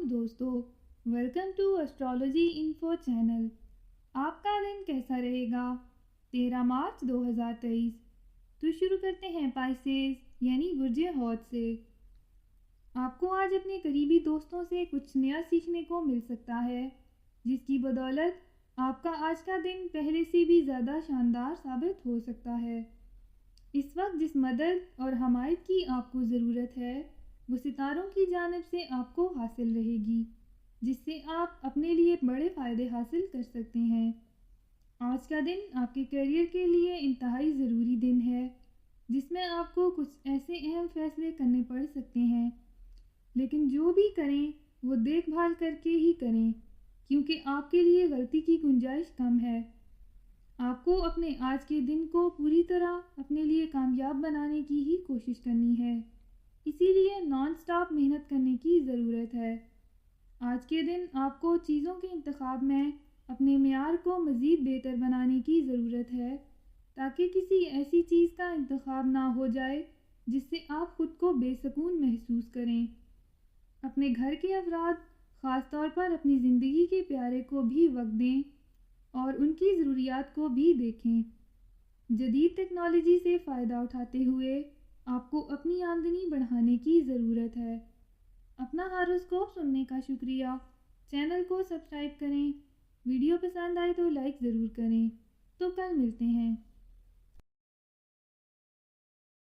वालेकुम दोस्तों, welcome to astrology info channel. आपका दिन कैसा रहेगा? 13 मार्च 2023। तो शुरू करते हैं पाइसेस यानी बुर्जे हौत से। आपको आज अपने करीबी दोस्तों से कुछ नया सीखने को मिल सकता है, जिसकी बदौलत आपका आज का दिन पहले से भी ज़्यादा शानदार साबित हो सकता है। इस वक्त जिस मदद और हमायत की आपको ज़रूरत है वो सितारों की जानिब से आपको हासिल रहेगी, जिससे आप अपने लिए बड़े फ़ायदे हासिल कर सकते हैं। आज का दिन आपके करियर के लिए इंतहाई ज़रूरी दिन है, जिसमें आपको कुछ ऐसे अहम फैसले करने पड़ सकते हैं, लेकिन जो भी करें वो देखभाल करके ही करें, क्योंकि आपके लिए गलती की गुंजाइश कम है। आपको अपने आज के दिन को पूरी तरह अपने लिए कामयाब बनाने की ही कोशिश करनी है, इसीलिए नॉन स्टॉप मेहनत करने की ज़रूरत है। आज के दिन आपको चीज़ों के इंतखाब में अपने मेयार को मज़ीद बेहतर बनाने की ज़रूरत है, ताकि किसी ऐसी चीज़ का इंतखाब ना हो जाए जिससे आप ख़ुद को बेसकून महसूस करें। अपने घर के अफराद, ख़ास तौर पर अपनी ज़िंदगी के प्यारे को भी वक्त दें और उनकी ज़रूरियात को भी देखें। जदीद टेक्नोलॉजी से फ़ायदा उठाते हुए आपको अपनी आमदनी बढ़ाने की ज़रूरत है। अपना हॉरोस्कोप सुनने का शुक्रिया। चैनल को सब्सक्राइब करें। वीडियो पसंद आए तो लाइक ज़रूर करें। तो कल मिलते हैं।